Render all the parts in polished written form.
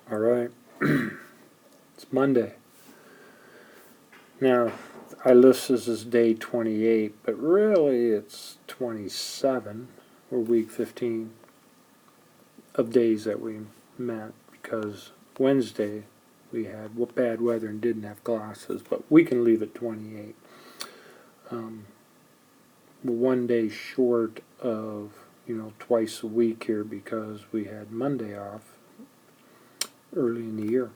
All right, it's Monday. Now, I list this as day 28, but really it's 27, or week 15 of days that we met, because Wednesday we had bad weather and didn't have classes, but we can leave it 28. We're 1 day short of, twice a week here because we had Monday off early in the year.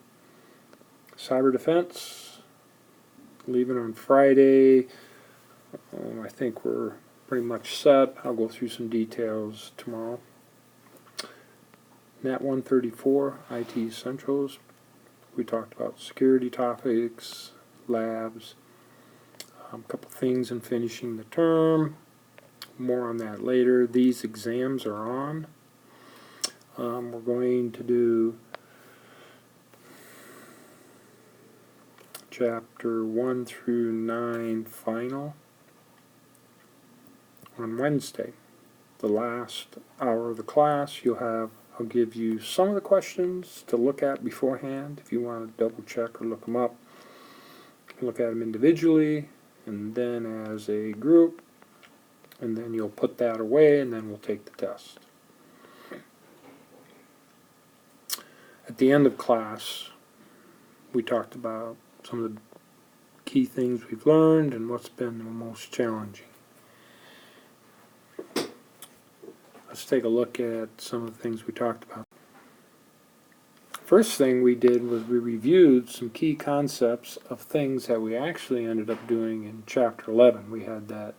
Cyber defense, leaving on Friday. I think we're pretty much set. I'll go through some details tomorrow. NET-134, IT Essentials. We talked about security topics, labs, a couple things in finishing the term. More on that later. These exams are on. We're going to do chapter 1 through 9 final on Wednesday. The last hour of the class, I'll give you some of the questions to look at beforehand if you want to double check or look them up. Look at them individually and then as a group, and then you'll put that away and then we'll take the test. At the end of class, we talked about some of the key things we've learned and what's been the most challenging. Let's take a look at some of the things we talked about. First thing we did was we reviewed some key concepts of things that we actually ended up doing in chapter 11. We had that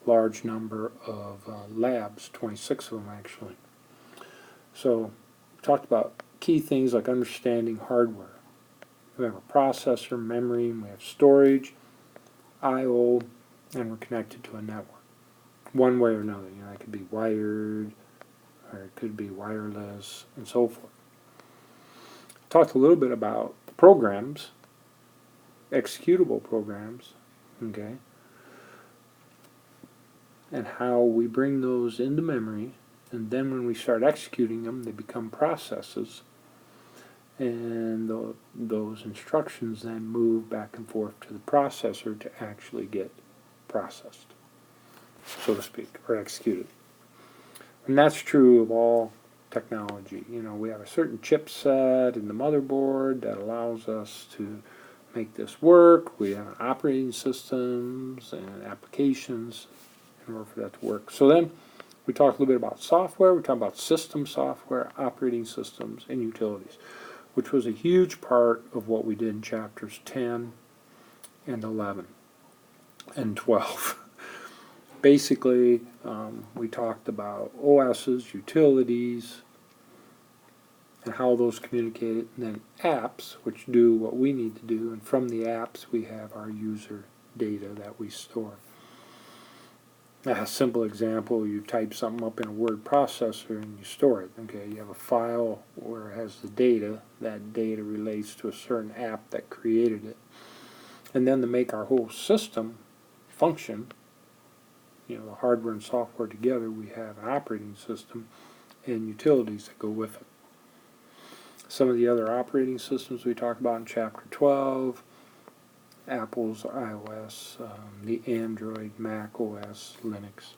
large number of labs, 26 of them actually. So we talked about key things like understanding hardware. We have a processor, memory, and we have storage, I/O, and we're connected to a network. One way or another, it could be wired, or it could be wireless, and so forth. Talked a little bit about programs, executable programs, okay, and how we bring those into memory, and then when we start executing them, they become processes, and those instructions then move back and forth to the processor to actually get processed, so to speak, or executed. And that's true of all technology. We have a certain chipset in the motherboard that allows us to make this work. We have operating systems and applications in order for that to work. So then we talked a little bit about software. We talked about system software, operating systems, and utilities, which was a huge part of what we did in chapters 10 and 11 and 12. Basically, we talked about OSs, utilities, and how those communicate, and then apps, which do what we need to do, and from the apps we have our user data that we store. A simple example, you type something up in a word processor and you store it. Okay, you have a file where it has the data. That data relates to a certain app that created it. And then to make our whole system function, the hardware and software together, we have an operating system and utilities that go with it. Some of the other operating systems we talked about in chapter 12, Apple's iOS, the Android, Mac OS, Linux.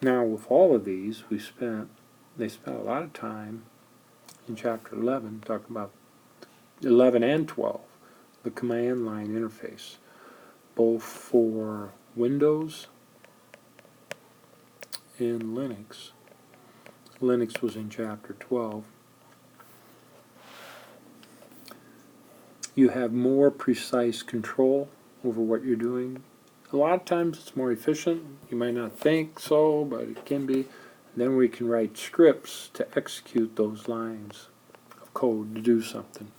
Now with all of these, they spent a lot of time in chapter 11 talking about 11 and 12, the command line interface, both for Windows and Linux. Linux was in chapter 12. You have more precise control over what you're doing. A lot of times it's more efficient. You might not think so, but it can be. Then we can write scripts to execute those lines of code to do something.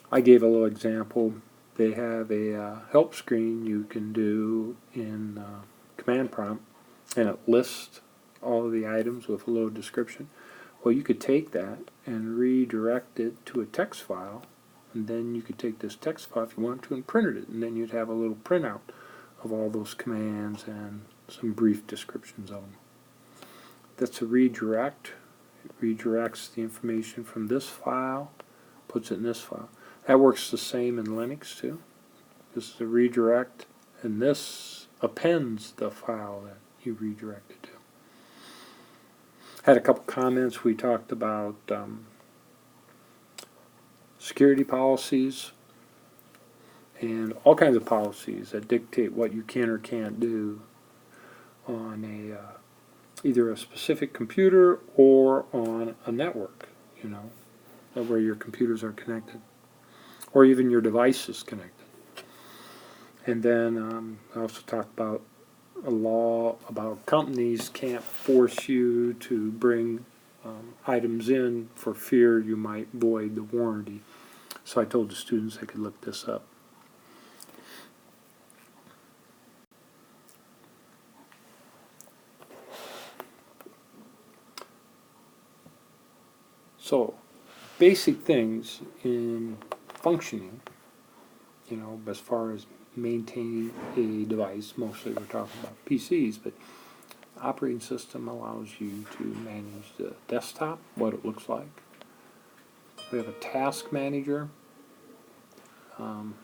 I gave a little example. They have a help screen you can do in command prompt, and it lists all of the items with a little description. Well, you could take that and redirect it to a text file, and then you could take this text file if you want to and print it, and then you'd have a little printout of all those commands and some brief descriptions of them. That's a redirect It redirects the information from this file, puts it in this file. That works the same in Linux too. This is a redirect, and this appends the file that you redirected to. Had a couple comments. We talked about security policies and all kinds of policies that dictate what you can or can't do on either a specific computer or on a network, where your computers are connected, or even your devices connected. And then I also talked about a law about companies can't force you to bring items in for fear you might void the warranty. So I told the students they could look this up. So, basic things in functioning, as far as maintaining a device. Mostly we're talking about PCs, but the operating system allows you to manage the desktop, what it looks like. We have a task manager.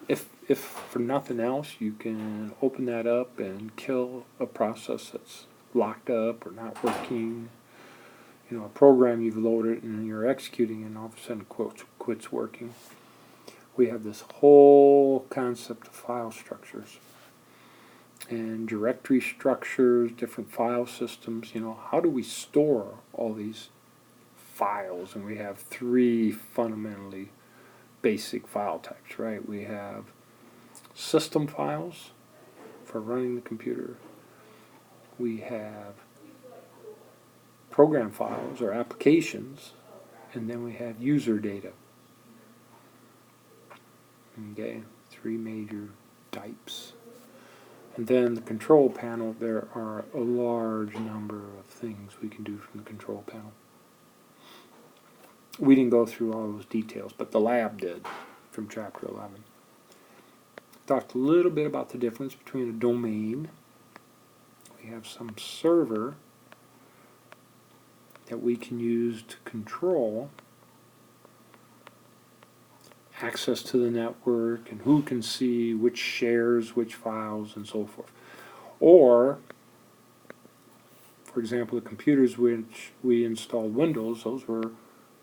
If for nothing else, you can open that up and kill a process that's locked up or not working. A program you've loaded and you're executing and all of a sudden quits working. We have this whole concept of file structures and directory structures, different file systems. How do we store all these files? And we have three fundamentally basic file types, right? We have system files for running the computer. We have program files or applications, and then we have user data. Okay, three major types. And then the control panel, there are a large number of things we can do from the control panel. We didn't go through all those details, but the lab did from chapter 11. Talked a little bit about the difference between a domain. We have some server that we can use to control access to the network and who can see which shares, which files, and so forth. Or, for example, the computers which we installed Windows, those were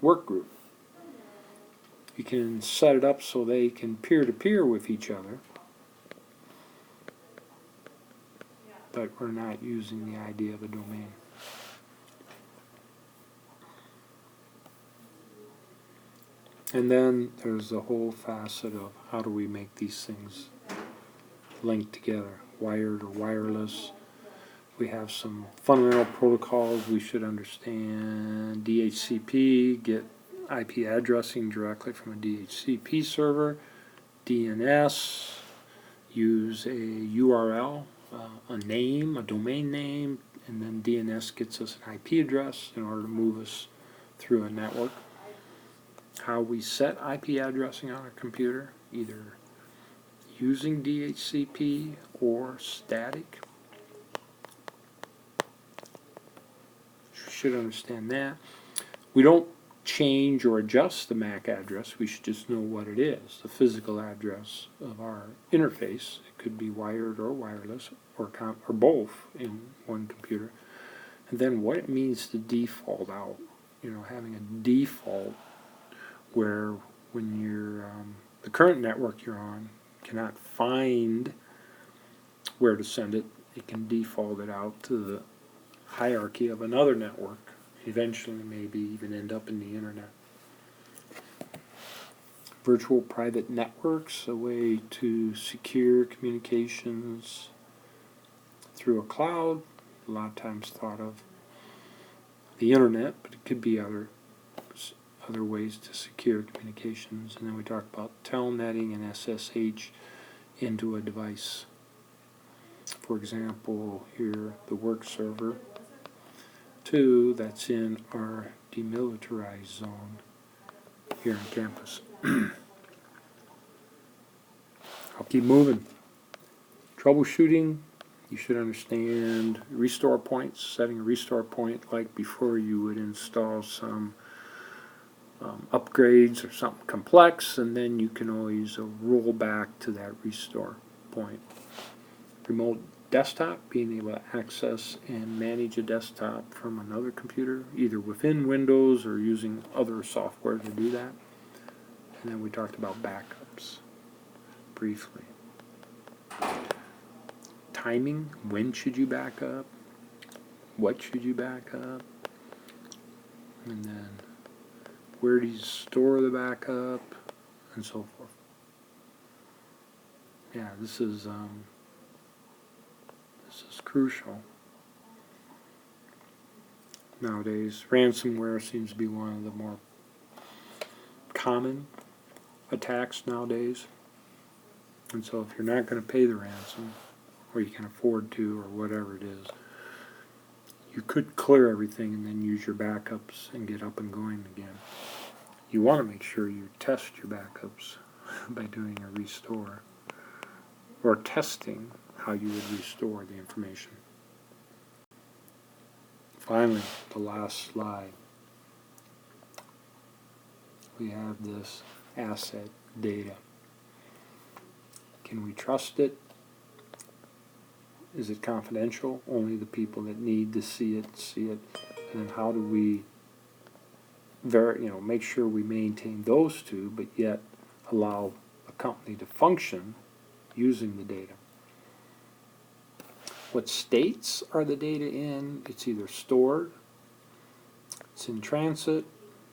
work group. You can set it up so they can peer-to-peer with each other, but we're not using the idea of a domain. And then there's the whole facet of how do we make these things linked together, wired or wireless. We have some fundamental protocols we should understand. DHCP, get IP addressing directly from a DHCP server. DNS, use a URL, a name, a domain name, and then DNS gets us an IP address in order to move us through a network. How we set IP addressing on a computer, either using DHCP or static. You should understand that. We don't change or adjust the MAC address. We should just know what it is, the physical address of our interface. It could be wired or wireless or both in one computer. And then what it means to default out. Having a default where when you're the current network you're on cannot find where to send it, it can default it out to the hierarchy of another network. Eventually maybe even end up in the internet. Virtual private networks, a way to secure communications through a cloud, a lot of times thought of the internet, but it could be other ways to secure communications. And then we talked about telnetting and SSH into a device. For example, here the work server 2 that's in our demilitarized zone here on campus. I'll keep moving. Troubleshooting You should understand restore points, setting a restore point like before you would install some upgrades or something complex, and then you can always roll back to that restore point. Remote desktop, being able to access and manage a desktop from another computer, either within Windows or using other software to do that. And then we talked about backups briefly. Timing, when should you back up? What should you back up? And then where do you store the backup? And so forth. Yeah, this is crucial. Nowadays, ransomware seems to be one of the more common attacks nowadays. And so if you're not going to pay the ransom, or you can afford to, or whatever it is, you could clear everything and then use your backups and get up and going again. You want to make sure you test your backups by doing a restore, or testing how you would restore the information. Finally, the last slide. We have this asset data. Can we trust it? Is it confidential? Only the people that need to see it see it. And then how do we make sure we maintain those two, but yet allow a company to function using the data? What states are the data in? It's either stored, it's in transit,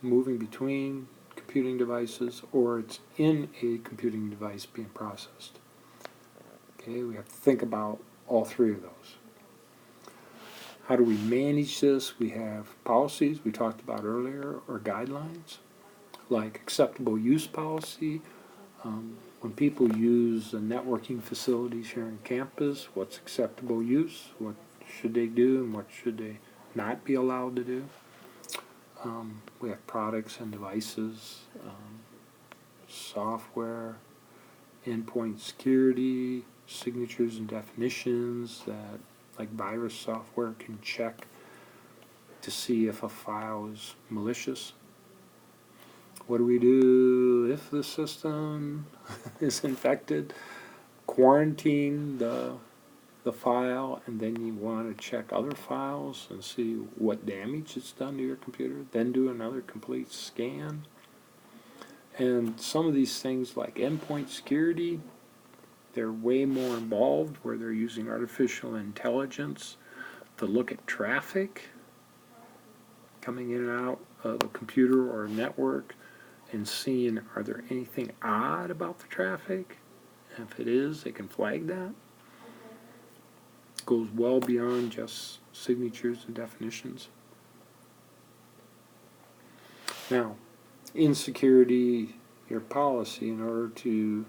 moving between computing devices, or it's in a computing device being processed. Okay, we have to think about all three of those. How do we manage this? We have policies we talked about earlier, or guidelines, like acceptable use policy. When people use networking facilities here on campus, what's acceptable use? What should they do and what should they not be allowed to do? We have products and devices, software, endpoint security, signatures and definitions that, like virus software, can check to see if a file is malicious. What do we do if the system is infected? Quarantine the file, and then you want to check other files and see what damage it's done to your computer, then do another complete scan. And some of these things like endpoint security, they're way more involved, where they're using artificial intelligence to look at traffic coming in and out of a computer or a network and seeing, are there anything odd about the traffic? And if it is, they can flag that. It goes well beyond just signatures and definitions. Now, in security, your policy, in order to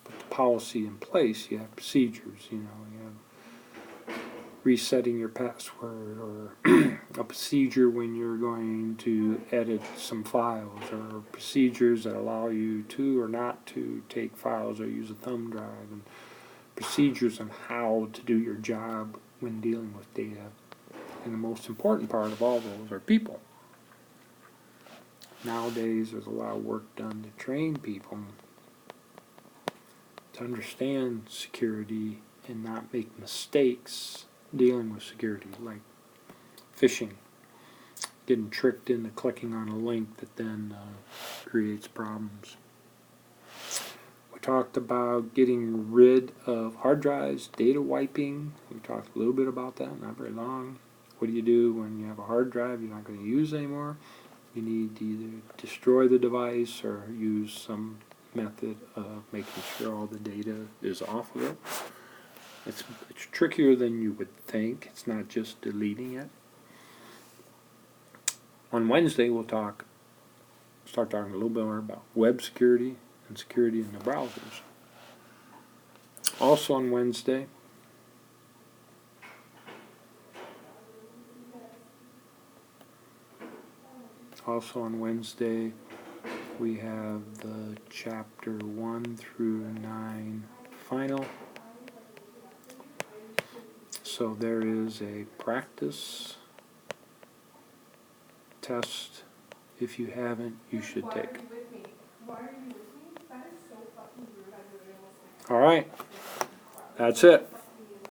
put the policy in place, you have procedures. You have resetting your password, or a procedure when you're going to edit some files, or procedures that allow you to or not to take files or use a thumb drive, and procedures on how to do your job when dealing with data. And the most important part of all those are people. Nowadays, there's a lot of work done to train people to understand security and not make mistakes dealing with security, like phishing, getting tricked into clicking on a link that then creates problems. We talked about getting rid of hard drives, data wiping. We talked a little bit about that, not very long. What do you do when you have a hard drive you're not going to use anymore? You need to either destroy the device or use some method of making sure all the data is off of it. It's trickier than you would think. It's not just deleting it. On Wednesday, we'll start talking a little bit more about web security and security in the browsers. Also on Wednesday, we have the chapter 1 through 9 final. So there is a practice test. If you haven't, you should take it. All right, that's it.